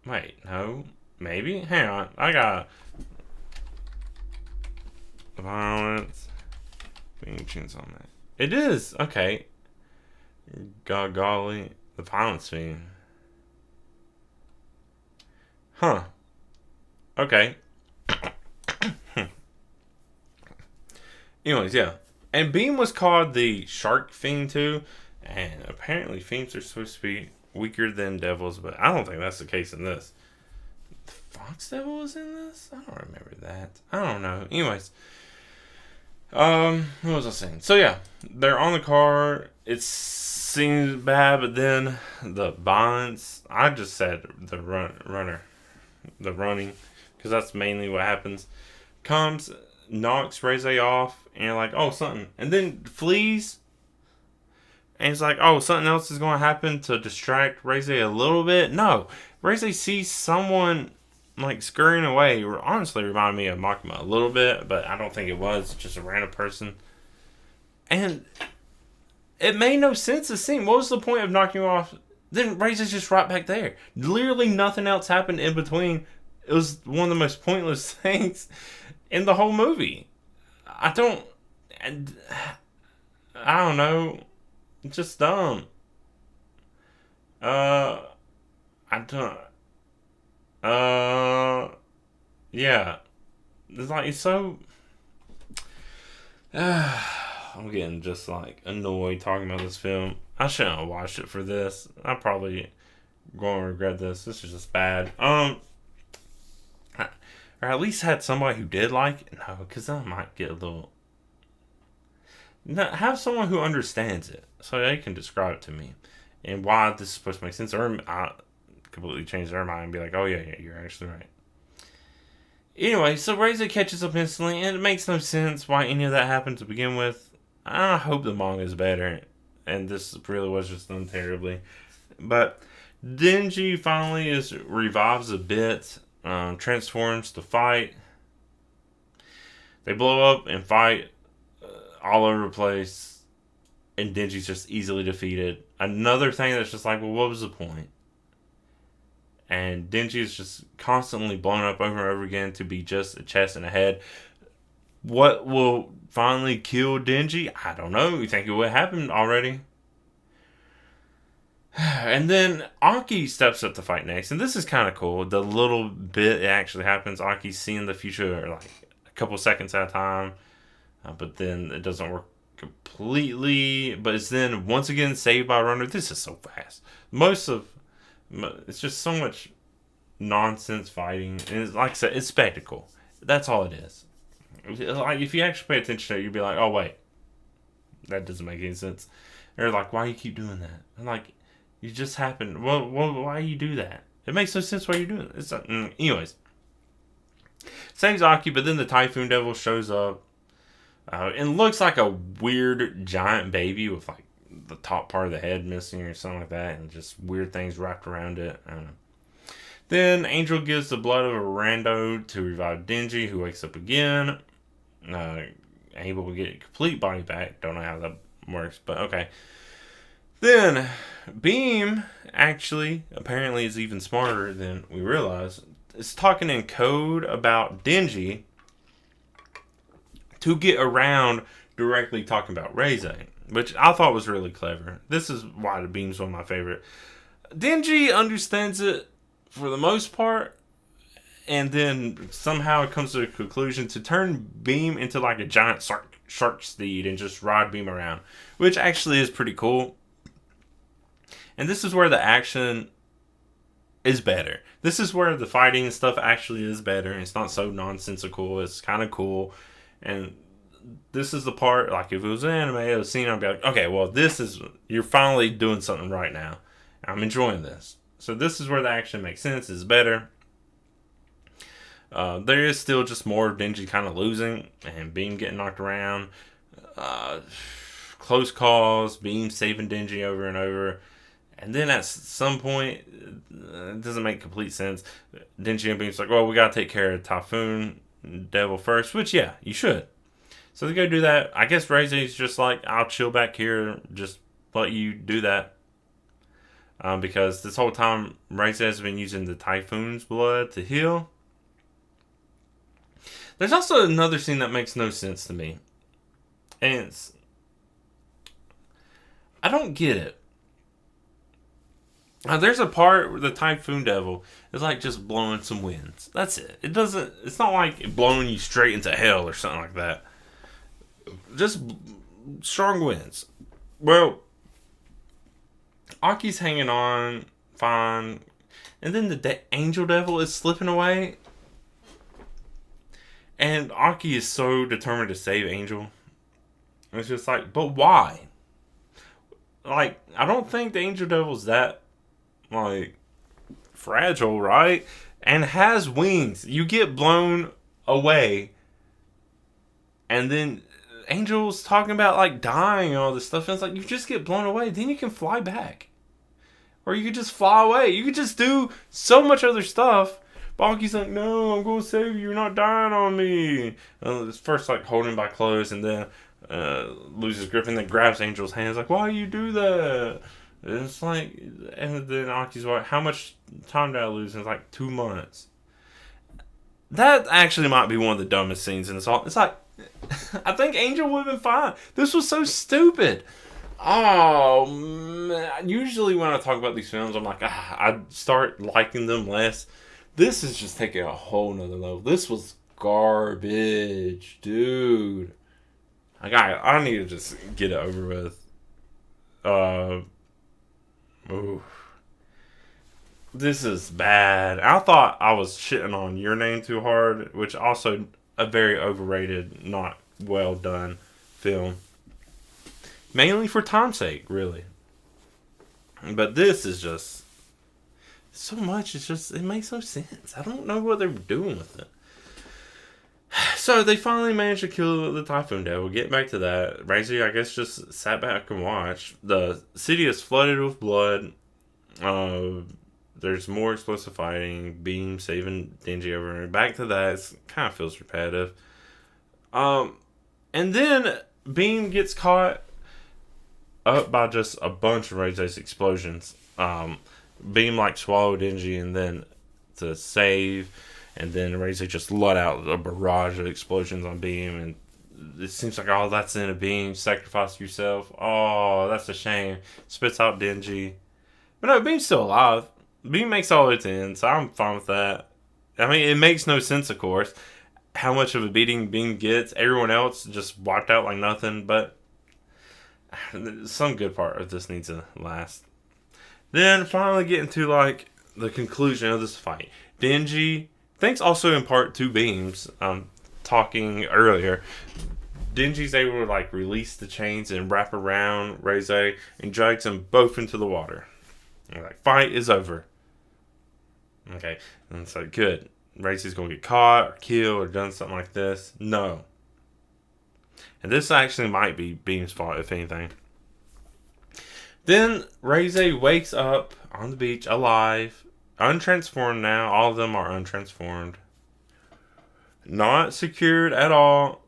Wait, no, maybe? Hang on, I got Violence Fiend chainsawman. It is, okay. Golly, the Violence Fiend. Huh. Okay. Anyways, yeah. And Beam was called the Shark Fiend too. And apparently fiends are supposed to be weaker than devils, but I don't think that's the case in this. The Fox Devil was in this? I don't remember that. I don't know. Anyways. What was I saying? So yeah, they're on the car. It seems bad, but then the violence. I just said the runner. The running. Because that's mainly what happens. Comes, knocks Reze off, and you're like, oh, something. And then flees. And it's like, oh, something else is going to happen to distract Reze a little bit. No. Reze sees someone like scurrying away. Honestly reminded me of Makima a little bit, but I don't think it was. Just a random person. And it made no sense to see. What was the point of knocking you off? Then Reze's just right back there. Literally nothing else happened in between. It was one of the most pointless things in the whole movie. I don't know. It's just dumb. I don't. Yeah. It's like, it's so. I'm getting just like annoyed talking about this film. I shouldn't have watched it for this. I'm probably going to regret this. This is just bad. Or at least had somebody who did like it. No, because I might get a little. No, have someone who understands it so they can describe it to me and why this is supposed to make sense. Or I completely change their mind and be like, oh yeah, you're actually right. Anyway, so Reze catches up instantly, and it makes no sense why any of that happened to begin with. I hope the manga is better, and this really was just done terribly. But Denji finally revives a bit, transforms to fight. They blow up and fight all over the place, and Denji's just easily defeated. Another thing that's just like, well, what was the point? And Denji is just constantly blown up over and over again to be just a chest and a head. What will finally kill Denji? I don't know. You think it would happen already? And then Aki steps up to fight next. And this is kind of cool. The little bit it actually happens. Aki's seeing the future like a couple seconds at a time. But then it doesn't work completely. But it's then once again saved by Runner. This is so fast. It's just so much nonsense fighting. And it's, like I said, it's spectacle. That's all it is. Like, if you actually pay attention to it, you'd be like, oh, wait. That doesn't make any sense. They're like, why do you keep doing that? I'm like, you just happened. Well, why do you do that? It makes no sense why you're doing it. It's like, anyways. Saves Aki, but then the Typhoon Devil shows up. And looks like a weird giant baby with, like, the top part of the head missing or something like that, and just weird things wrapped around it. I don't know. Then Angel gives the blood of a rando to revive Denji, who wakes up again. Able to get complete body back. Don't know how that works, but okay. Then Beam actually apparently is even smarter than we realize. It's talking in code about Denji, to get around directly talking about Reze, which I thought was really clever. This is why the Beam's one of my favorite. Denji understands it for the most part, and then somehow it comes to a conclusion to turn Beam into like a giant shark steed and just ride Beam around, which actually is pretty cool. And this is where the action is better. This is where the fighting and stuff actually is better. It's not so nonsensical. It's kind of cool. And this is the part, like if it was an anime, a scene, I'd be like, okay, well, you're finally doing something right now. I'm enjoying this. So this is where the action makes sense. It's better. There is still just more of Denji kind of losing and Beam getting knocked around. Close calls, Beam saving Denji over and over. And then at some point, it doesn't make complete sense. Denji and Beam's like, well, we gotta take care of Typhoon Devil first, which, yeah, you should. So they go do that. I guess Reze's just like, I'll chill back here, just let you do that. Because this whole time, Reze has been using the Typhoon's blood to heal. There's also another scene that makes no sense to me. And I don't get it. There's a part where the Typhoon Devil is like just blowing some winds. That's it. It's not like blowing you straight into hell or something like that. Just strong winds. Well, Aki's hanging on fine. And then the Angel Devil is slipping away. And Aki is so determined to save Angel. It's just like, but why? Like, I don't think the Angel Devil's that like fragile, right? And has wings. You get blown away, and then Angel's talking about like dying and all this stuff, and it's like, you just get blown away, then you can fly back, or you could just fly away. You could just do so much other stuff. Baki's like, no, I'm gonna save you, you're not dying on me. First like holding by clothes, and then loses grip, and then grabs Angel's hands like, why you do that? And it's like, and then Aki's like, how much time did I lose? And it's like 2 months. That actually might be one of the dumbest scenes in this all. It's like, I think Angel would have been fine. This was so stupid. Oh, man. Usually when I talk about these films, I'm like, I start liking them less. This is just taking a whole nother level. This was garbage, dude. Like, I need to just get it over with. Ooh. This is bad. I thought I was shitting on Your Name too hard, which also a very overrated, not well done film. Mainly for time's sake, really. But this is just so much. It makes no sense. I don't know what they're doing with it. So they finally managed to kill the Typhoon Devil. Get back to that. Reze, I guess, just sat back and watched. The city is flooded with blood. There's more explosive fighting. Beam saving Denji over and back to that. It kind of feels repetitive. And then Beam gets caught up by just a bunch of Reze's explosions. Beam like swallowed Denji, and then to save. And then Reze just let out a barrage of explosions on Beam, and it seems like, oh, that's in a Beam. Sacrifice yourself. Oh, that's a shame. Spits out Denji. But no, Beam's still alive. Beam makes all its end, so I'm fine with that. I mean, it makes no sense, of course, how much of a beating Beam gets. Everyone else just wiped out like nothing, but some good part of this needs to last. Then finally getting to like the conclusion of this fight. Denji, thanks also in part to Beams, talking earlier, Denji's able to like release the chains and wrap around Reze and drags them both into the water. And like, fight is over. Okay, and it's like, good. Reze's gonna get caught or killed or done something like this. No. And this actually might be Beam's fault, if anything. Then Reze wakes up on the beach alive, untransformed now. All of them are untransformed. Not secured at all.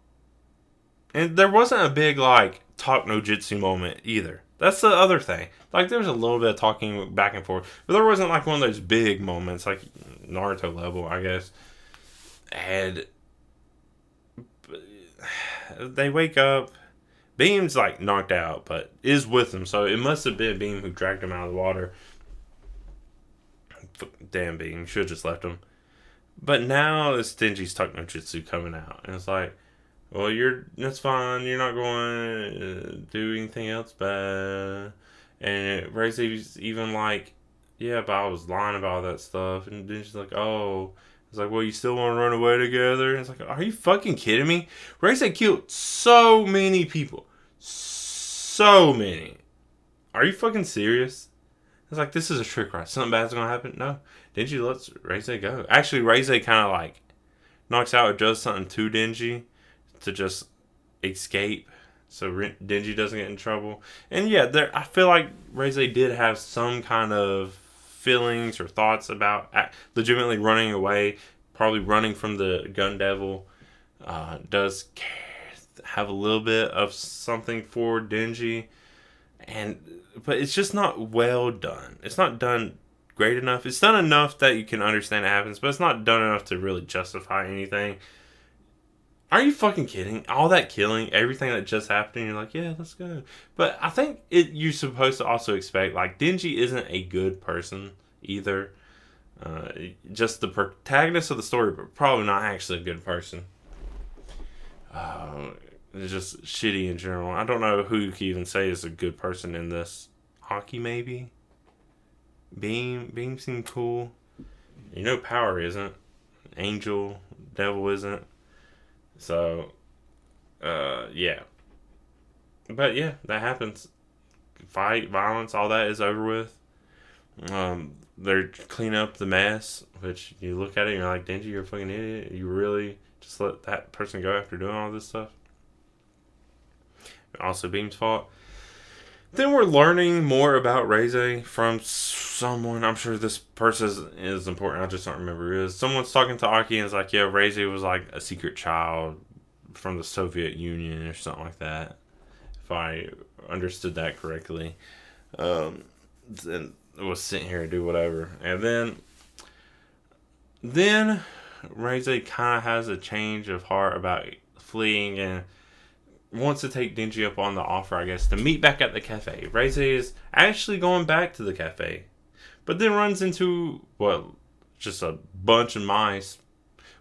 And there wasn't a big, like, talk no jutsu moment either. That's the other thing. Like, there was a little bit of talking back and forth. But there wasn't, like, one of those big moments, like Naruto level, I guess. And they wake up. Beam's like knocked out, but is with him, so it must have been Beam who dragged him out of the water. Damn, Beam, should have just left him. But now it's Denji's Tuck no Jutsu coming out, and it's like, well, that's fine. You're not going to do anything else bad. And Reise's even like, yeah, but I was lying about all that stuff. And then she's like, oh. It's like, well, you still want to run away together? And it's like, are you fucking kidding me? Reise killed so many people. So many. Are you fucking serious? It's like, this is a trick, right? Something bad's going to happen? No. Denji lets Reise go. Actually, Reise kind of like knocks out or does something to Denji to just escape. So Denji doesn't get in trouble. And yeah, I feel like Reise did have some kind of feelings or thoughts about legitimately running away, probably running from the gun devil. Does have a little bit of something for Denji, but it's just not well done. It's not done great enough. It's done enough that you can understand it happens, but it's not done enough to really justify anything. Are you fucking kidding? All that killing, everything that just happened, you're like, yeah, let's go. But I think you're supposed to also expect, like, Denji isn't a good person either. Just the protagonist of the story, but probably not actually a good person. It's just shitty in general. I don't know who you can even say is a good person in this. Aki, maybe? Beam seemed cool. You know Power isn't. Angel, Devil isn't. So, yeah. But yeah, that happens. Fight, violence, all that is over with. They're cleaning up the mess, which you look at it and you're like, Denji, you're a fucking idiot. You really just let that person go after doing all this stuff? Also Beam's fault. Then we're learning more about Reise from someone. I'm sure this person is important. I just don't remember who it is. Someone's talking to Aki and it's like, yeah, Reise was like a secret child from the Soviet Union or something like that. If I understood that correctly. And was sitting here to do whatever. And then Reise kind of has a change of heart about fleeing and wants to take Denji up on the offer, I guess, to meet back at the cafe. Reise is actually going back to the cafe, but then runs into, well, just a bunch of mice,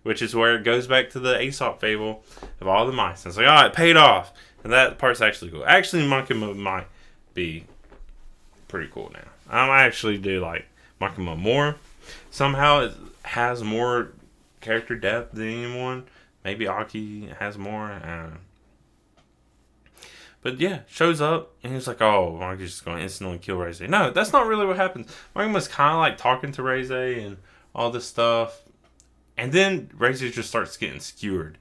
which is where it goes back to the Aesop fable of all the mice. And it's like, oh, it paid off. And that part's actually cool. Actually, Makima might be pretty cool now. I actually do like Makima more. Somehow it has more character depth than anyone. Maybe Aki has more. I don't know. But yeah, shows up and he's like, oh, Makima's just going to instantly kill Reise. No, that's not really what happens. Makima's kind of like talking to Reise and all this stuff. And then Reise just starts getting skewered.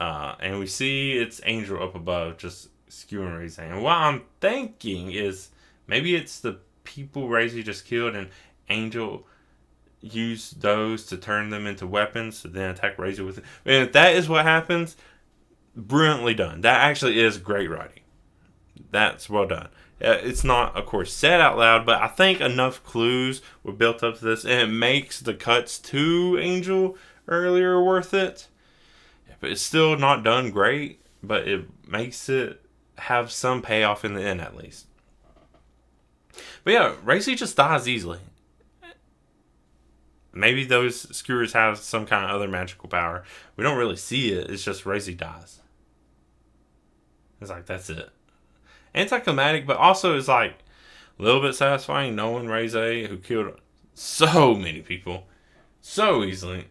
And we see it's Angel up above just skewering Reise. And what I'm thinking is maybe it's the people Reise just killed and Angel used those to turn them into weapons to then attack Reise with it. And if that is what happens, brilliantly done. That actually is great writing. That's well done. It's not, of course, said out loud, but I think enough clues were built up to this, and it makes the cuts to Angel earlier worth it. But it's still not done great, but it makes it have some payoff in the end, at least. But yeah, Reise just dies easily. Maybe those skewers have some kind of other magical power. We don't really see it. It's just Reise dies. It's like, that's it. Anticlimactic, but also it's like a little bit satisfying knowing Reise, who killed so many people so easily,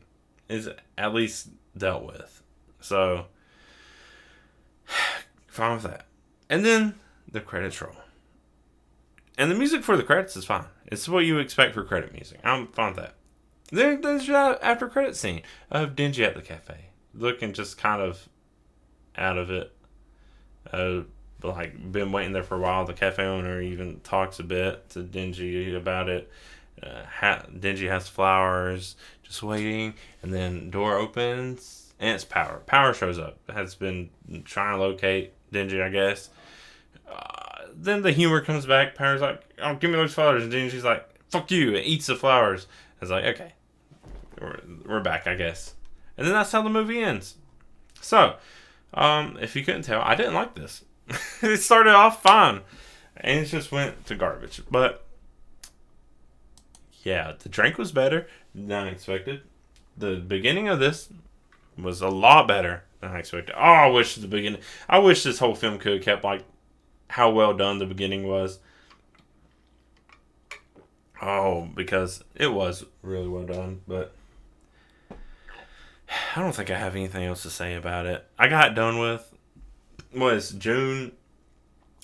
is at least dealt with. So, fine with that. And then the credits roll. And the music for the credits is fine. It's what you expect for credit music. I'm fine with that. There's an after credit scene of Denji at the cafe, looking just kind of out of it. Like been waiting there for a while. The cafe owner even talks a bit to Denji about it. Denji has flowers, just waiting, and then door opens and it's Power. Power shows up. Has been trying to locate Denji, I guess. Then the humor comes back. Power's like, "Oh, give me those flowers," and Denji's like, "Fuck you," and eats the flowers. I was like, okay, we're back, I guess. And then that's how the movie ends. So, If you couldn't tell, I didn't like this. It started off fine, and it just went to garbage. But yeah, the drink was better than I expected. The beginning of this was a lot better than I expected. Oh, I wish the beginning. I wish this whole film could have kept like how well done the beginning was. Oh, because it was really well done, but I don't think I have anything else to say about it. I got done with was June.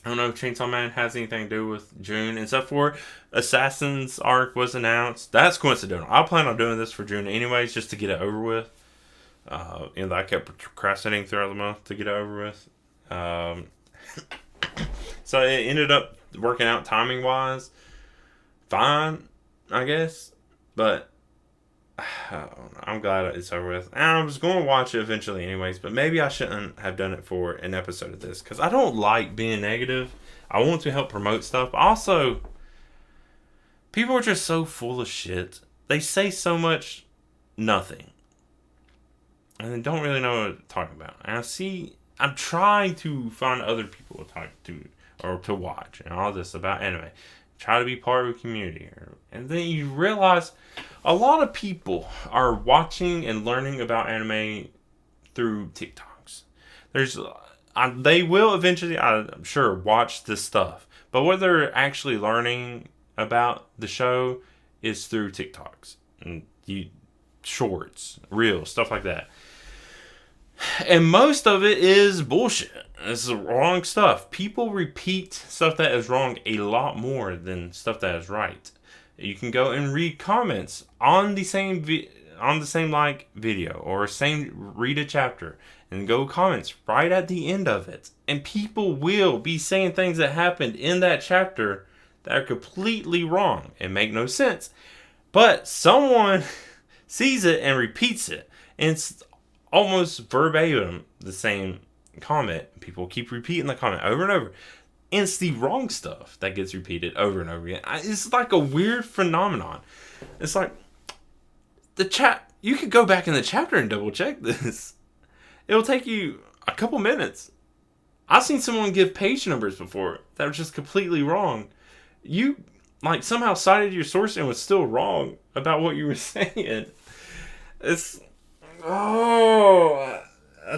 I don't know if Chainsaw Man has anything to do with June, except for Assassin's arc was announced. That's coincidental. I plan on doing this for June anyways, just to get it over with. And I kept procrastinating throughout the month to get it over with. So it ended up working out timing wise. Fine, I guess. But I'm glad it's over with. And I was going to watch it eventually anyways, but maybe I shouldn't have done it for an episode of this, because I don't like being negative. I want to help promote stuff. Also, people are just so full of shit. They say so much nothing. And they don't really know what to talk about. And I'm trying to find other people to talk to or to watch and all this about anime. Try to be part of a community. And then you realize a lot of people are watching and learning about anime through TikToks. They will eventually, I'm sure, watch this stuff. But what they're actually learning about the show is through TikToks and shorts, reels, stuff like that. And most of it is bullshit. It's the wrong stuff. People repeat stuff that is wrong a lot more than stuff that is right. You can go and read comments on the same video or read a chapter and go comments right at the end of it. And people will be saying things that happened in that chapter that are completely wrong and make no sense. But someone sees it and repeats it. And it's almost verbatim the same comment. People keep repeating the comment over and over. And it's the wrong stuff that gets repeated over and over again. It's like a weird phenomenon. It's like you could go back in the chapter and double check this. It'll take you a couple minutes. I've seen someone give page numbers before that were just completely wrong. You somehow cited your source and was still wrong about what you were saying. I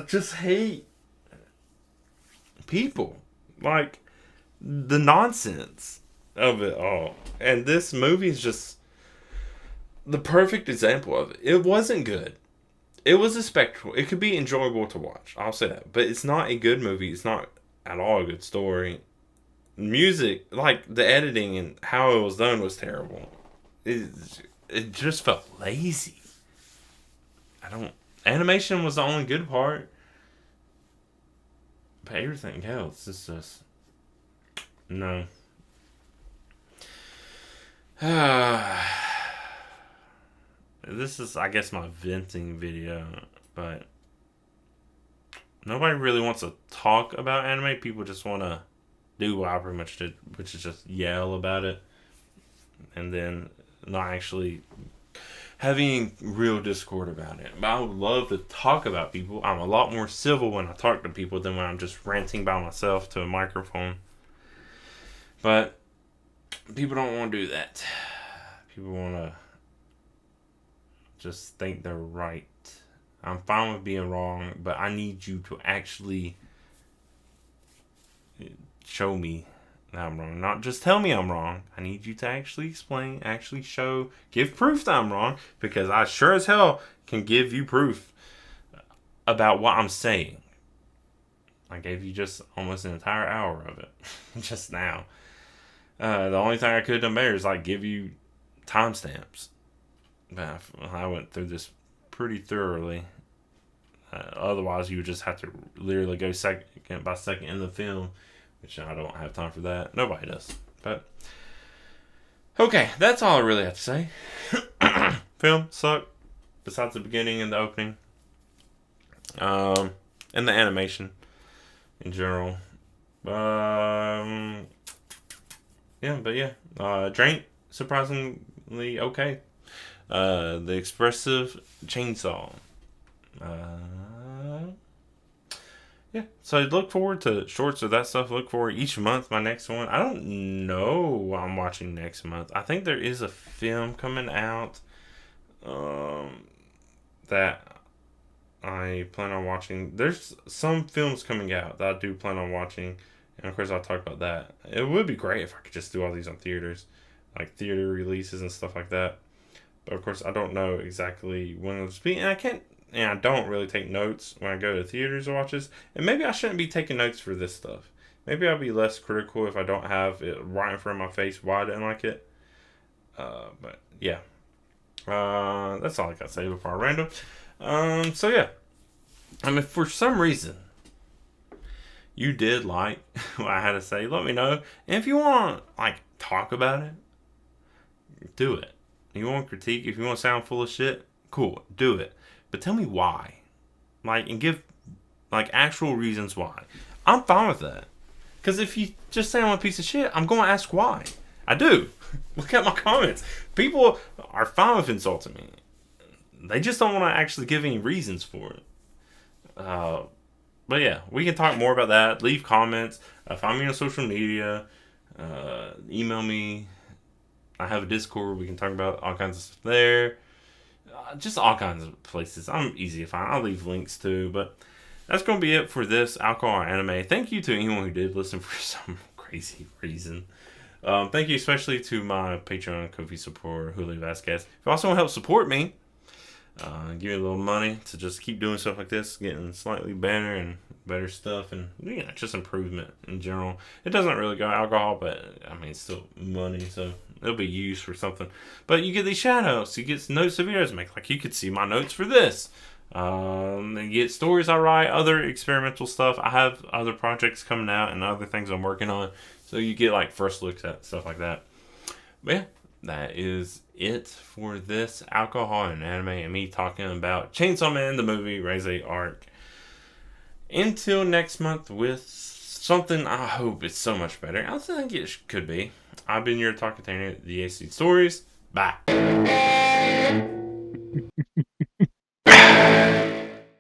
just hate people. The nonsense of it all. And this movie is just the perfect example of it. It wasn't good. It was a spectacle. It could be enjoyable to watch. I'll say that. But it's not a good movie. It's not at all a good story. Music, the editing and how it was done was terrible. It just felt lazy. Animation was the only good part. But everything else is just... No. This is, I guess, my venting video. But nobody really wants to talk about anime. People just want to do what I pretty much did, which is just yell about it. And then not actually having real discord about it. But I would love to talk about people. I'm a lot more civil when I talk to people than when I'm just ranting by myself to a microphone. But people don't want to do that. People want to just think they're right. I'm fine with being wrong, but I need you to actually show me that I'm wrong. Not just tell me I'm wrong. I need you to actually explain, actually show, give proof that I'm wrong, because I sure as hell can give you proof about what I'm saying. I gave you just almost an entire hour of it just now. The only thing I could have done better is give you timestamps. But I went through this pretty thoroughly. Otherwise, you would just have to literally go second by second in the film, which I don't have time for that. Nobody does. But okay, that's all I really have to say. Film sucked, besides the beginning and the opening, and the animation in general. Drink surprisingly okay. The expressive chainsaw. yeah. So look forward to shorts of that stuff. Look forward each month. My next one. I don't know what I'm watching next month. I think there is a film coming out um, that I plan on watching. There's some films coming out that I do plan on watching, and of course I'll talk about that. It would be great if I could just do all these on theaters, like theater releases and stuff like that. But of course I don't know exactly when it'll be, and I can't. And I don't really take notes when I go to theaters to watch this. And maybe I shouldn't be taking notes for this stuff. Maybe I'll be less critical if I don't have it right in front of my face why I didn't like it. But yeah, that's all I got to say before I random. So yeah, I mean, for some reason, you did like what I had to say, let me know. And if you want to, like, talk about it, do it. You want critique, if you want to sound full of shit, cool, do it. But tell me why. Like, and give, like, actual reasons why. I'm fine with that. Because if you just say I'm a piece of shit, I'm going to ask why. I do. Look at my comments. People are fine with insulting me. They just don't want to actually give any reasons for it. Uh, But yeah, we can talk more about that. Leave comments. Find me on social media. Email me. I have a Discord. We can talk about all kinds of stuff there. Just all kinds of places. I'm easy to find. I'll leave links too. But that's going to be it for this alcohol anime. Thank you to anyone who did listen for some crazy reason. Thank you especially to my Patreon Kofi supporter, Julio Vasquez. If you also want to help support me, give me a little money to just keep doing stuff like this, getting slightly better and better stuff, and just improvement in general. It doesn't really go alcohol, but I mean, it's still money, so it'll be used for something. But you get these shout outs, you get notes of videos I make, like you could see my notes for this. You get stories I write, other experimental stuff. I have other projects coming out and other things I'm working on, so you get like first looks at stuff like that. But yeah, that is it for this alcohol and anime and me talking about Chainsaw Man, the movie, Raise Arc. Until next month with something I hope is so much better. I think it could be. I've been your talk container, the AC Stories. Bye.